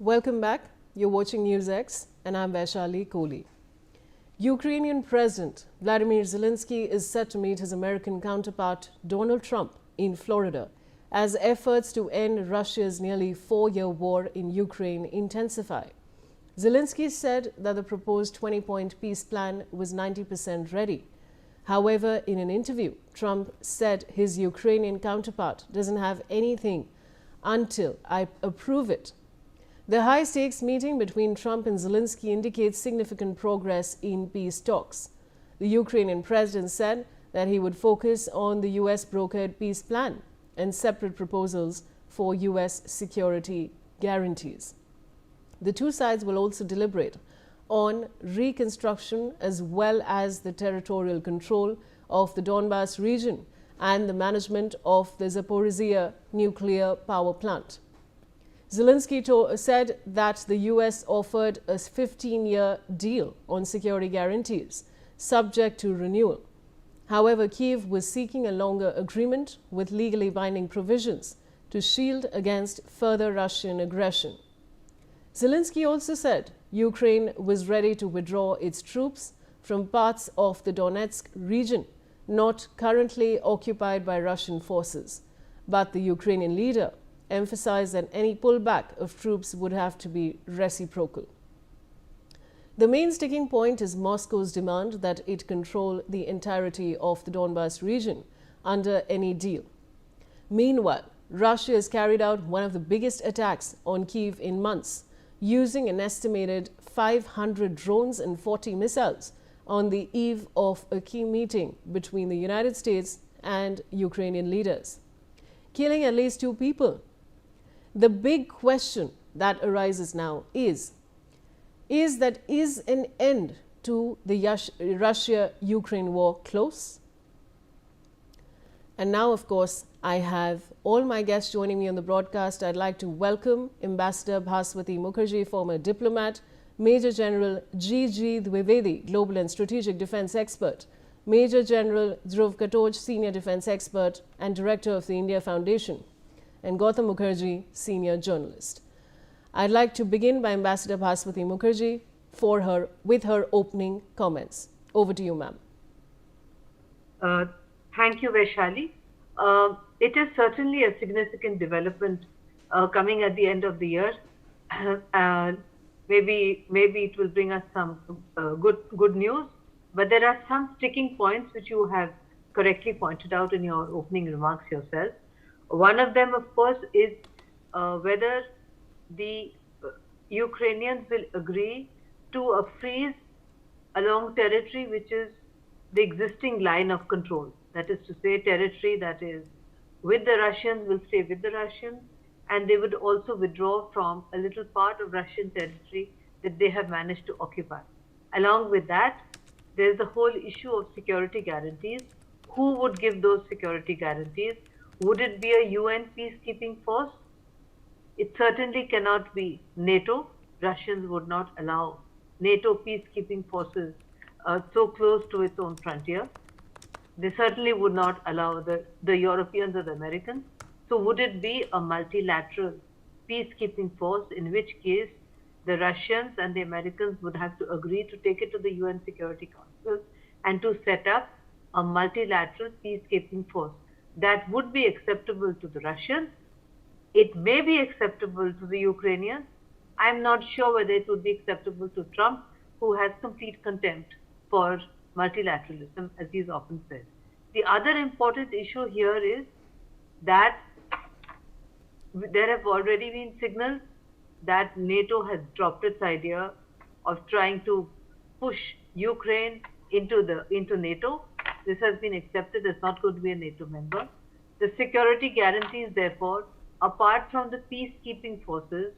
Welcome back. You're watching Newsx and I'm Vaishali Kohli. Ukrainian President Volodymyr Zelenskyy is set to meet his American counterpart Donald Trump in Florida as efforts to end Russia's nearly 4-year war in Ukraine intensify. Zelenskyy said that the proposed 20-point peace plan was 90% ready. However, in an interview, Trump said his Ukrainian counterpart doesn't have anything until I approve it. The high-stakes meeting between Trump and Zelenskyy indicates significant progress in peace talks. The Ukrainian president said that he would focus on the U.S.-brokered peace plan and separate proposals for U.S. security guarantees. The two sides will also deliberate on reconstruction as well as the territorial control of the Donbas region and the management of the Zaporizhzhia nuclear power plant. Zelenskyy said that the U.S. offered a 15-year deal on security guarantees, subject to renewal. However, Kyiv was seeking a longer agreement with legally binding provisions to shield against further Russian aggression. Zelenskyy also said Ukraine was ready to withdraw its troops from parts of the Donetsk region not currently occupied by Russian forces, but the Ukrainian leader emphasized that any pullback of troops would have to be reciprocal. The main sticking point is Moscow's demand that it control the entirety of the Donbas region under any deal. Meanwhile, Russia has carried out one of the biggest attacks on Kyiv in months, using an estimated 500 drones and 40 missiles on the eve of a key meeting between the United States and Ukrainian leaders, killing at least 2 people. The big question that arises now is an end to the Russia-Ukraine war close? And now, of course, I have all my guests joining me on the broadcast. I'd like to welcome Ambassador Bhaswati Mukherjee, former diplomat, Major General G.G. Dwivedi, Global and Strategic Defense Expert, Major General Dhruv Katoj, Senior Defense Expert and Director of the India Foundation, and Gautam Mukherjee, Senior Journalist. I'd like to begin by Ambassador Bhaswati Mukherjee with her opening comments. Over to you, ma'am. Thank you, Vaishali. It is certainly a significant development coming at the end of the year. Maybe it will bring us some good news, but there are some sticking points which you have correctly pointed out in your opening remarks yourself. One of them, of course, is whether the Ukrainians will agree to a freeze along territory which is the existing line of control. That is to say, territory that is with the Russians will stay with the Russians, and they would also withdraw from a little part of Russian territory that they have managed to occupy. Along with that, there is the whole issue of security guarantees. Who would give those security guarantees? Would it be a UN peacekeeping force? It certainly cannot be NATO. Russians would not allow NATO peacekeeping forces so close to its own frontier. They certainly would not allow the Europeans or the Americans. So would it be a multilateral peacekeeping force, in which case the Russians and the Americans would have to agree to take it to the UN Security Council and to set up a multilateral peacekeeping force that would be acceptable to the Russians? It may be acceptable to the Ukrainians. I'm not sure whether it would be acceptable to Trump, who has complete contempt for multilateralism, as he's often said. The other important issue here is that there have already been signals that NATO has dropped its idea of trying to push Ukraine into NATO. This has been accepted as not going to be a NATO member. The security guarantees, therefore, apart from the peacekeeping forces,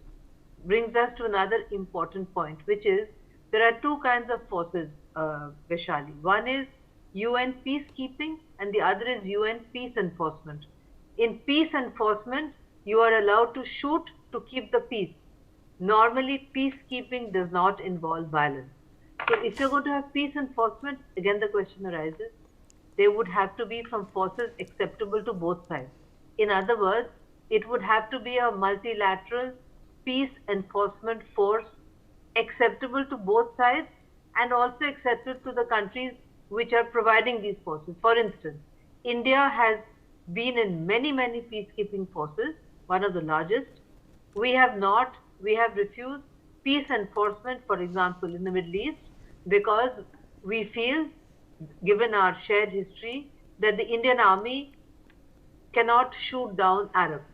brings us to another important point, which is there are 2 kinds of forces, Vaishali. One is UN peacekeeping and the other is UN peace enforcement. In peace enforcement, you are allowed to shoot to keep the peace. Normally, peacekeeping does not involve violence. So if you're going to have peace enforcement, again the question arises, they would have to be from forces acceptable to both sides. In other words, it would have to be a multilateral peace enforcement force acceptable to both sides and also acceptable to the countries which are providing these forces. For instance, India has been in many, many peacekeeping forces, one of the largest. We have not, we have refused peace enforcement, for example, in the Middle East, because we feel, given our shared history, that the Indian army cannot shoot down Arabs,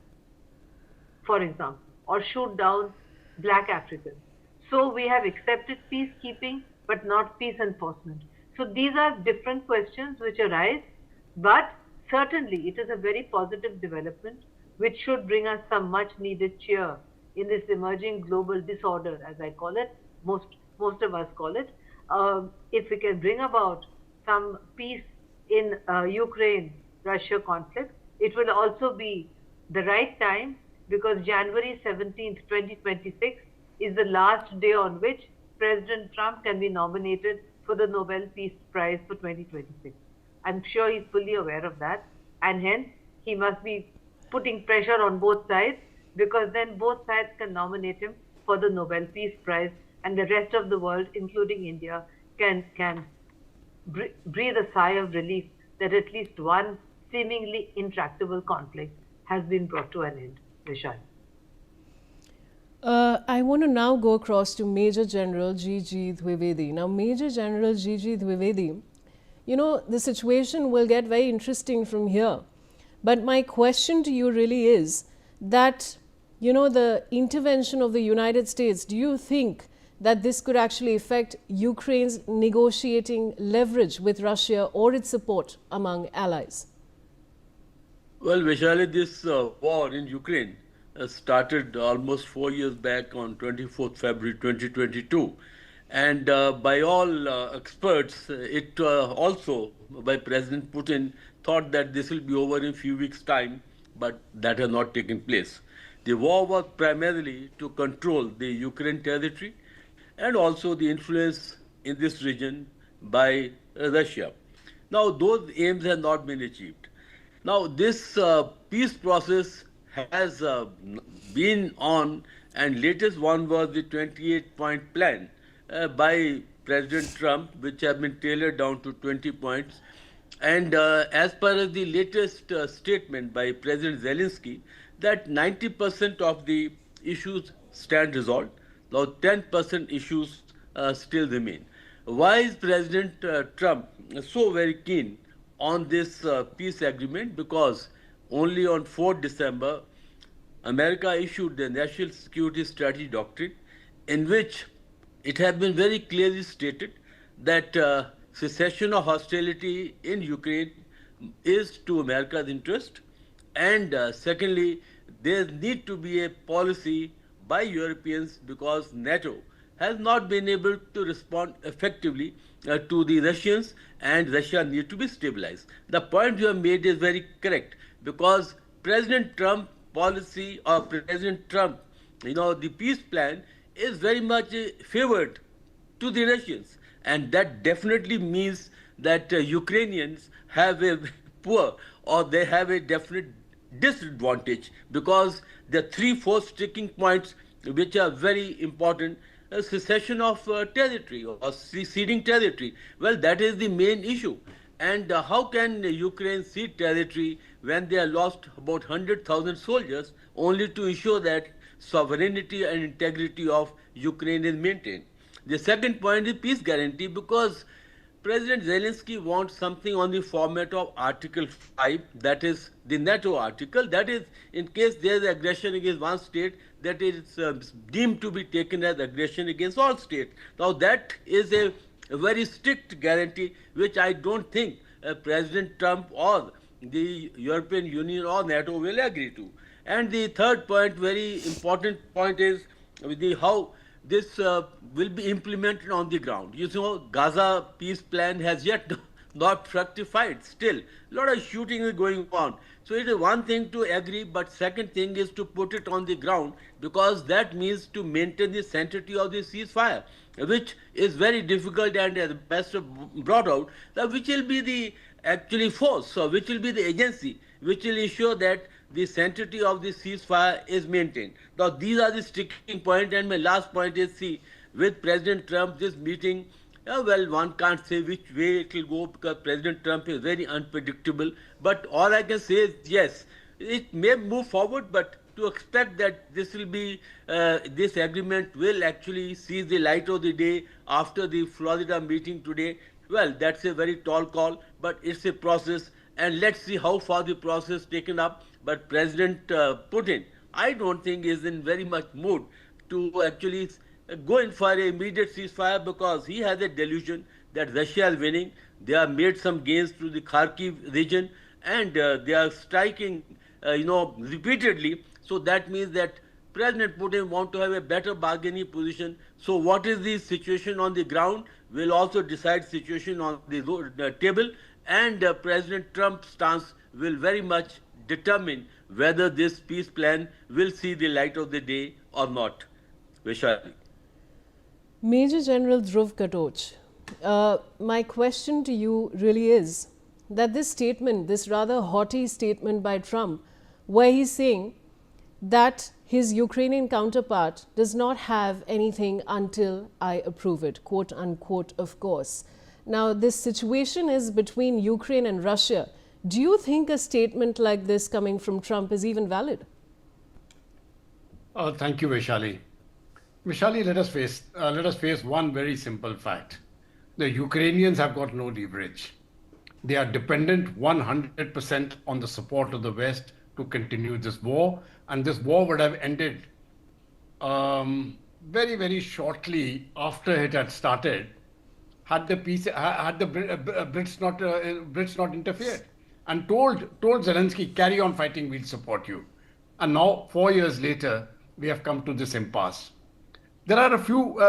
for example, or shoot down black Africans. So we have accepted peacekeeping, but not peace enforcement. So these are different questions which arise, but certainly it is a very positive development which should bring us some much needed cheer in this emerging global disorder, as I call it, most of us call it. If we can bring about some peace in Ukraine-Russia conflict, it will also be the right time, because January 17th, 2026 is the last day on which President Trump can be nominated for the Nobel Peace Prize for 2026. I'm sure he's fully aware of that, and hence he must be putting pressure on both sides, because then both sides can nominate him for the Nobel Peace Prize, and the rest of the world, including India, can breathe a sigh of relief that at least one seemingly intractable conflict has been brought to an end. Vishal. I want to now go across to Major General G.G. Dwivedi. Now, Major General G.G. Dwivedi, you know, the situation will get very interesting from here. But my question to you really is that, you know, the intervention of the United States, do you think that this could actually affect Ukraine's negotiating leverage with Russia or its support among allies? Well, Vaishali, this war in Ukraine started almost 4 years back on 24th February 2022. And by all experts, it also, by President Putin, thought that this will be over in a few weeks' time, but that has not taken place. The war was primarily to control the Ukraine territory and also the influence in this region by Russia. Now, those aims have not been achieved. Now, this peace process has been on, and latest one was the 28-point plan by President Trump, which have been tailored down to 20 points. And as per as the latest statement by President Zelenskyy, that 90% of the issues stand resolved. Now 10% issues still remain. Why is President Trump so very keen on this peace agreement? Because only on 4th December, America issued the National Security Strategy Doctrine, in which it has been very clearly stated that cessation of hostility in Ukraine is to America's interest. And secondly, there need to be a policy by Europeans, because NATO has not been able to respond effectively to the Russians, and Russia needs to be stabilized. The point you have made is very correct, because President Trump policy or President Trump, the peace plan is very much favored to the Russians, and that definitely means that Ukrainians have a poor, or they have a definite disadvantage, because the 3-4 sticking points which are very important: secession of territory or ceding territory. Well, that is the main issue. And how can Ukraine cede territory when they have lost about 100,000 soldiers, only to ensure that sovereignty and integrity of Ukraine is maintained? The second point is peace guarantee, because President Zelenskyy wants something on the format of Article 5, that is the NATO article, that is, in case there is aggression against one state, that is deemed to be taken as aggression against all states. Now that is a very strict guarantee, which I don't think President Trump or the European Union or NATO will agree to. And the third point, very important point, is how this will be implemented on the ground. You know, Gaza peace plan has yet not fructified. Still, a lot of shooting is going on. So it is one thing to agree, but second thing is to put it on the ground, because that means to maintain the sanctity of the ceasefire, which is very difficult. And as Pastor brought out, that which will be the actually force, or which will be the agency which will ensure that the sanctity of the ceasefire is maintained. Now, these are the sticking point, and my last point is, see, with President Trump, this meeting, well, one can't say which way it will go because President Trump is very unpredictable. But all I can say is, yes, it may move forward, but to expect that this will be this agreement will actually see the light of the day after the Florida meeting today, well, that's a very tall call, but it's a process, and let's see how far the process taken up. But President Putin, I don't think is in very much mood to actually go in for an immediate ceasefire because he has a delusion that Russia is winning. They have made some gains through the Kharkiv region, and they are striking, repeatedly. So that means that President Putin want to have a better bargaining position. So what is the situation on the ground will also decide situation on the table, and President Trump's stance will very much determine whether this peace plan will see the light of the day or not. Vishali. Major General Dhruv Katoch, my question to you really is that this statement, this rather haughty statement by Trump, where he's saying that his Ukrainian counterpart does not have anything until I approve it, quote unquote, of course. Now, this situation is between Ukraine and Russia. Do you think a statement like this coming from Trump is even valid? Thank you, Vaishali. Vaishali, let us face one very simple fact. The Ukrainians have got no leverage. They are dependent 100% on the support of the West to continue this war, and this war would have ended very, very shortly after it had started, had the Brits not interfered and told Zelensky, carry on fighting, we'll support you. And now, 4 years later, we have come to this impasse. There are a few,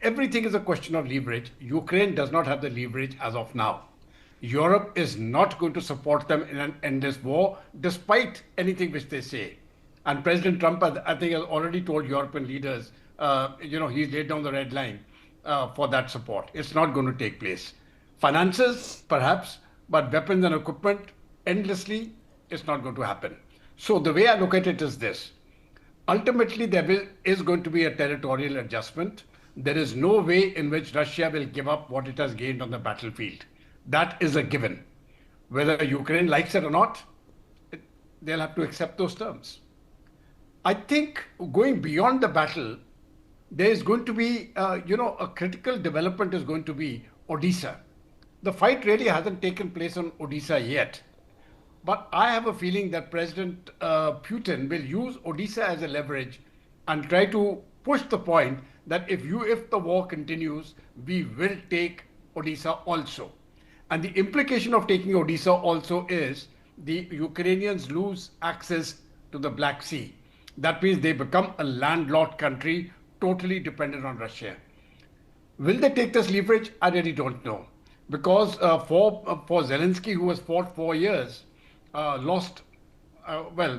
everything is a question of leverage. Ukraine does not have the leverage as of now. Europe is not going to support them in an endless war, despite anything which they say. And President Trump, I think, has already told European leaders, he's laid down the red line for that support. It's not going to take place. Finances, perhaps, but weapons and equipment, endlessly, it's not going to happen. So the way I look at it is this. Ultimately, there is going to be a territorial adjustment. There is no way in which Russia will give up what it has gained on the battlefield. That is a given. Whether Ukraine likes it or not, they'll have to accept those terms. I think going beyond the battle, there is going to be, a critical development is going to be Odisha. The fight really hasn't taken place on Odisha yet. But I have a feeling that President Putin will use Odisha as a leverage and try to push the point that if the war continues, we will take Odisha also. And the implication of taking Odisha also is the Ukrainians lose access to the Black Sea. That means they become a landlocked country, totally dependent on Russia. Will they take this leverage? I really don't know. Because for Zelensky, who has fought 4 years, lost,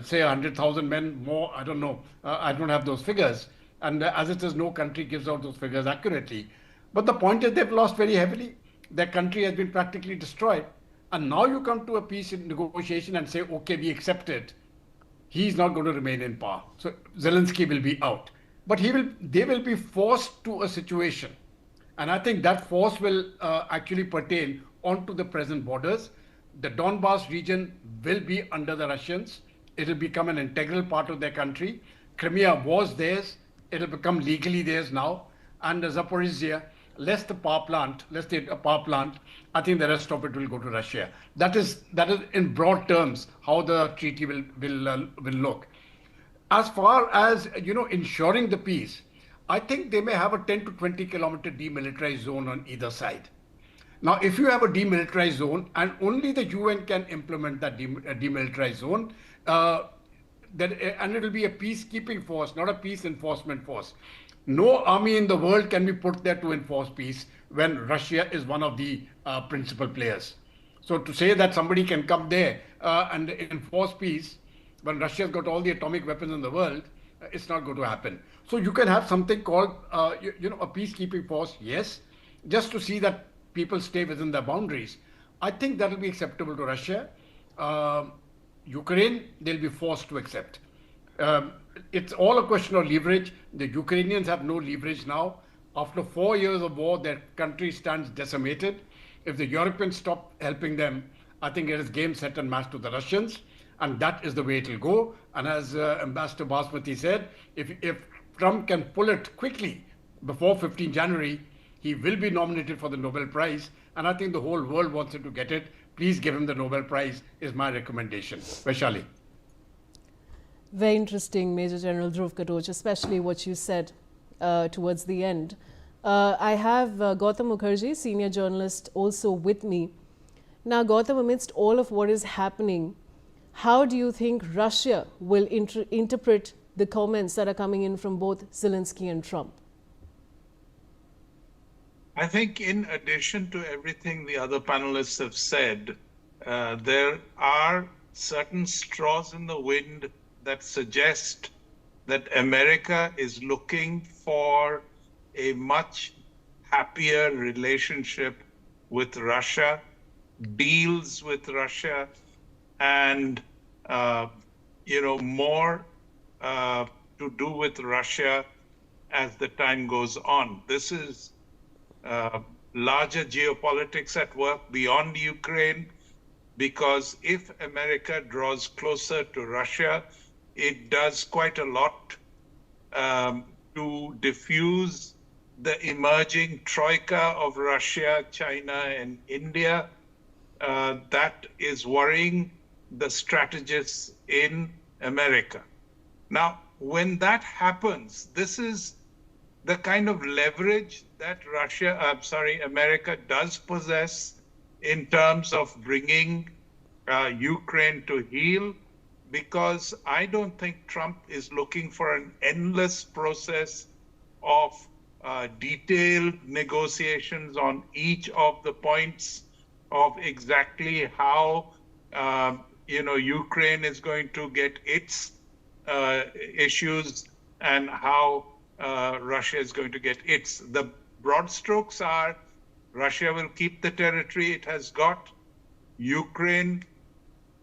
say 100,000 men more, I don't know. I don't have those figures. And as it is, no country gives out those figures accurately. But the point is they've lost very heavily. Their country has been practically destroyed. And now you come to a peace negotiation and say, okay, we accept it. He's not going to remain in power. So Zelensky will be out. But they will be forced to a situation. And I think that force will actually pertain onto the present borders. The Donbas region will be under the Russians. It will become an integral part of their country. Crimea was theirs. It will become legally theirs now. And Zaporizhia, less the power plant, I think the rest of it will go to Russia. That is in broad terms how the treaty will look. As far as ensuring the peace, I think they may have a 10 to 20 kilometer demilitarized zone on either side. Now, if you have a demilitarized zone and only the UN can implement that demilitarized zone, and it will be a peacekeeping force, not a peace enforcement force. No army in the world can be put there to enforce peace when Russia is one of the principal players. So to say that somebody can come there and enforce peace when Russia's got all the atomic weapons in the world, it's not going to happen. So you can have something called, a peacekeeping force, yes, just to see that people stay within their boundaries. I think that will be acceptable to Russia. Ukraine, they'll be forced to accept. It's all a question of leverage. The Ukrainians have no leverage now. After 4 years of war, their country stands decimated. If the Europeans stop helping them, I think it is game, set, and match to the Russians, and that is the way it will go. And as Ambassador Basmati said, if Trump can pull it quickly before 15 January, he will be nominated for the Nobel Prize, and I think the whole world wants him to get it. Please give him the Nobel Prize, is my recommendation. Vaishali. Very interesting, Major General Dhruv Katoch, especially what you said towards the end. I have Gautam Mukherjee, senior journalist, also with me. Now, Gautam, amidst all of what is happening, how do you think Russia will interpret the comments that are coming in from both Zelensky and Trump? I think in addition to everything the other panelists have said, there are certain straws in the wind that suggest that America is looking for a much happier relationship with Russia, deals with Russia, and more to do with Russia as the time goes on. This is larger geopolitics at work beyond Ukraine, because if America draws closer to Russia, it does quite a lot to diffuse the emerging troika of Russia, China, and India. That is worrying the strategists in America. Now, when that happens, this is the kind of leverage that America does possess in terms of bringing Ukraine to heel, because I don't think Trump is looking for an endless process of detailed negotiations on each of the points of exactly how Ukraine is going to get its issues and how Russia is going to get its. The broad strokes are Russia will keep the territory it has got. Ukraine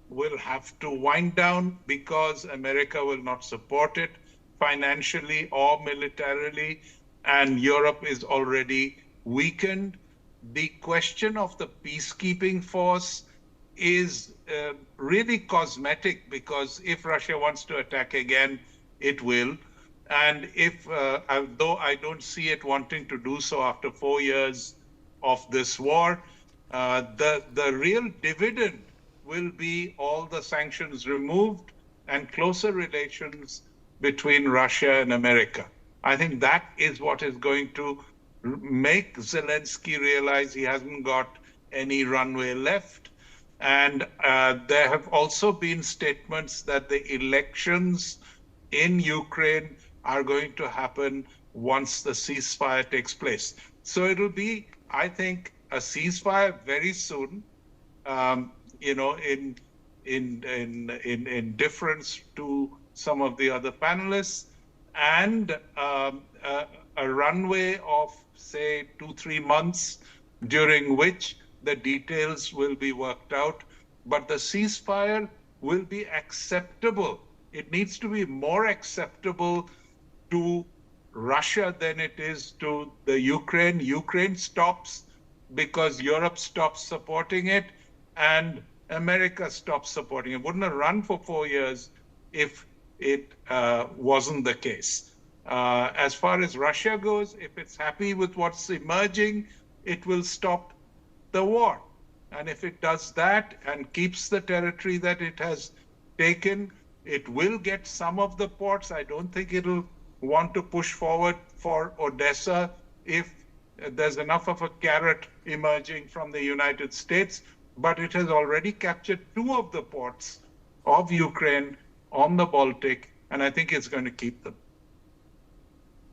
will have to wind down because America will not support it financially or militarily, and Europe is already weakened. The question of the peacekeeping force is really cosmetic, because if Russia wants to attack again, it will. And if, though I don't see it wanting to do so after 4 years of this war, the real dividend will be all the sanctions removed and closer relations between Russia and America. I think that is what is going to make Zelensky realize he hasn't got any runway left. And there have also been statements that the elections in Ukraine are going to happen once the ceasefire takes place. So it'll be, I think, a ceasefire very soon, in difference to some of the other panelists, and a runway of, say, 2-3 months, during which the details will be worked out. But the ceasefire will be acceptable. It needs to be more acceptable to Russia than it is to the Ukraine. Ukraine stops because Europe stops supporting it and America stops supporting it. It wouldn't have run for 4 years if it wasn't the case. As far as Russia goes, if it's happy with what's emerging, it will stop the war. And if it does that and keeps the territory that it has taken, it will get some of the ports. I don't think it'll want to push forward for Odessa if there's enough of a carrot emerging from the United States. But it has already captured 2 of the ports of Ukraine on the Baltic, and I think it's going to keep them.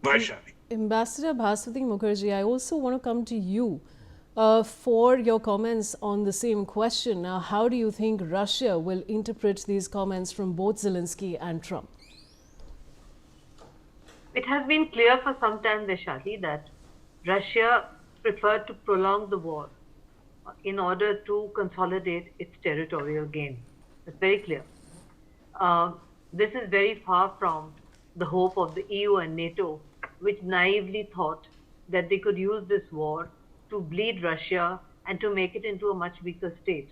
Vaishali. Ambassador Basmati Mukherjee, I also want to come to you for your comments on the same question. Now, how do you think Russia will interpret these comments from both Zelensky and Trump? It has been clear for some time, Vaishali, that Russia preferred to prolong the war in order to consolidate its territorial gain. It's very clear. This is very far from the hope of the EU and NATO, which naively thought that they could use this war to bleed Russia and to make it into a much weaker state.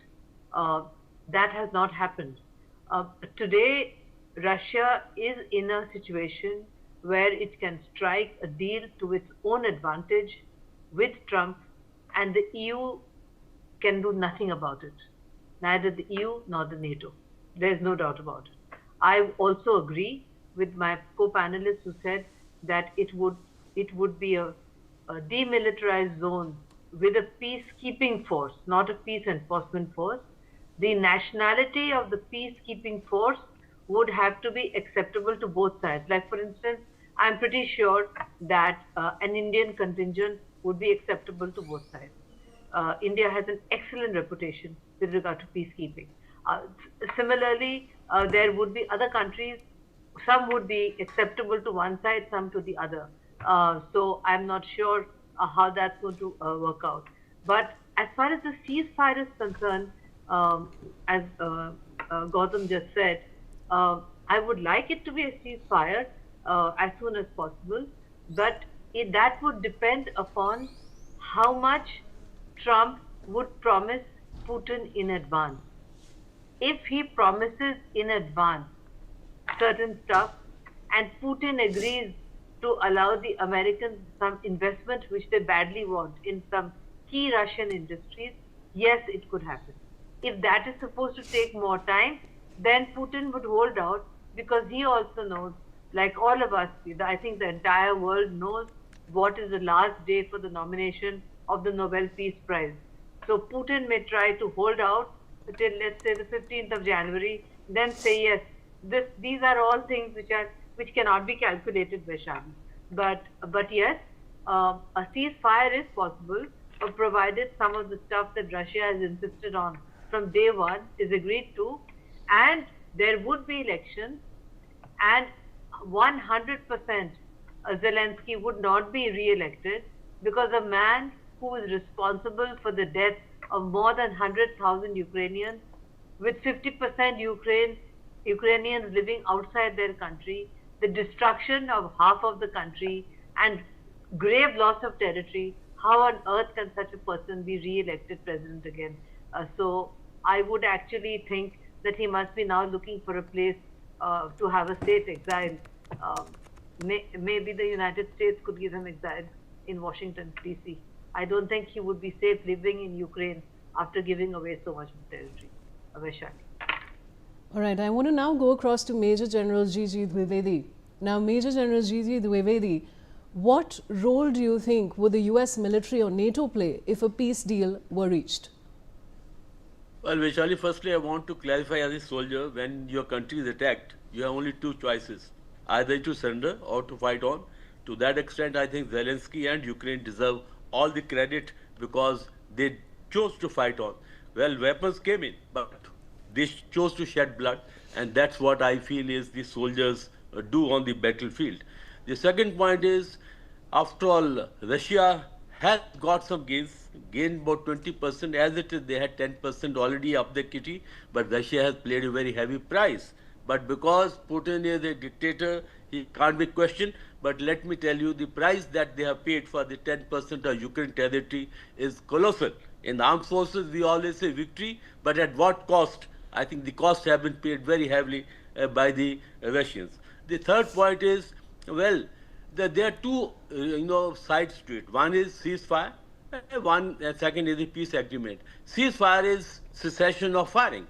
That has not happened. Today, Russia is in a situation where it can strike a deal to its own advantage with Trump, and the EU can do nothing about it. Neither the EU nor the NATO. There is no doubt about it. I also agree with my co-panelists who said that it would be a demilitarized zone with a peacekeeping force, not a peace enforcement force. The nationality of the peacekeeping force would have to be acceptable to both sides. Like, for instance, I'm pretty sure that an Indian contingent would be acceptable to both sides. India has an excellent reputation with regard to peacekeeping. Similarly, there would be other countries, some would be acceptable to one side, some to the other. So I'm not sure how that's going to work out. But as far as the ceasefire is concerned, as Gautam just said, I would like it to be a ceasefire as soon as possible, but that would depend upon how much Trump would promise Putin in advance. If he promises in advance certain stuff and Putin agrees to allow the Americans some investment which they badly want in some key Russian industries, yes, it could happen. If that is supposed to take more time, then Putin would hold out, because he also knows, like all of us, I think the entire world knows what is the last day for the nomination of the Nobel Peace Prize. So Putin may try to hold out till, let's say, the 15th of January, then say yes. These are all things which cannot be calculated, Vaishali. But yes, a ceasefire is possible, provided some of the stuff that Russia has insisted on from day one is agreed to, and there would be elections, and 100% Zelensky would not be re-elected, because a man who is responsible for the death of more than 100,000 Ukrainians, with 50% Ukrainians living outside their country, the destruction of half of the country, and grave loss of territory, how on earth can such a person be re-elected president again? So I would actually think that he must be now looking for a place to have a safe exile. Maybe the United States could give him exile in Washington, D.C. I don't think he would be safe living in Ukraine after giving away so much territory. Vaishali. All right, I want to now go across to Major General Gigi Dwivedi. Now, Major General Gigi Dwivedi, what role do you think would the US military or NATO play if a peace deal were reached? Well, Vaishali, firstly, I want to clarify as a soldier, when your country is attacked, you have only two choices, either to surrender or to fight on. To that extent, I think Zelensky and Ukraine deserve all the credit, because they chose to fight on. Well, weapons came in, but they chose to shed blood, and that's what I feel is the soldiers do on the battlefield. The second point is, after all, Russia has got some gained about 20%. As it is, they had 10% already up the kitty, but Russia has paid a very heavy price. But because Putin is a dictator, he can't be questioned. But let me tell you, the price that they have paid for the 10% of Ukraine territory is colossal. In the armed forces, we always say victory, but at what cost? I think the costs have been paid very heavily by the Russians. The third point is, well, there are two sides to it. One is ceasefire, second is the peace agreement. Ceasefire is cessation of firing,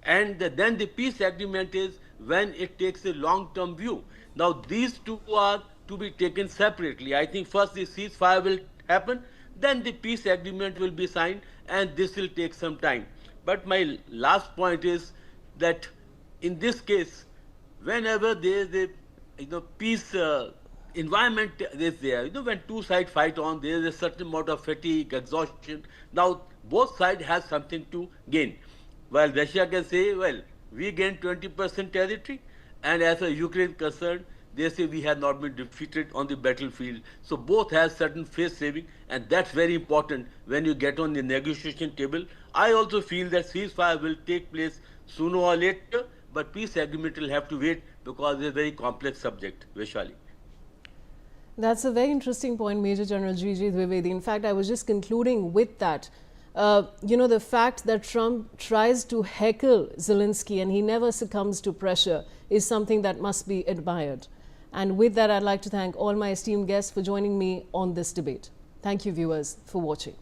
and then the peace agreement is when it takes a long-term view. Now these two are to be taken separately. I think first the ceasefire will happen, then the peace agreement will be signed, and this will take some time. But my last point is that in this case, whenever there is a peace environment is there, when two sides fight on, there is a certain amount of fatigue, exhaustion. Now both sides have something to gain. While Russia can say, well, we gained 20% territory, and as far as Ukraine is concerned, they say we have not been defeated on the battlefield. So both have certain face saving, and that's very important when you get on the negotiation table. I also feel that ceasefire will take place sooner or later, but peace agreement will have to wait because it's a very complex subject, Vaishali. That's a very interesting point, Major General G.G. Dwivedi. In fact, I was just concluding with that. The fact that Trump tries to heckle Zelensky and he never succumbs to pressure is something that must be admired. And with that, I'd like to thank all my esteemed guests for joining me on this debate. Thank you, viewers, for watching.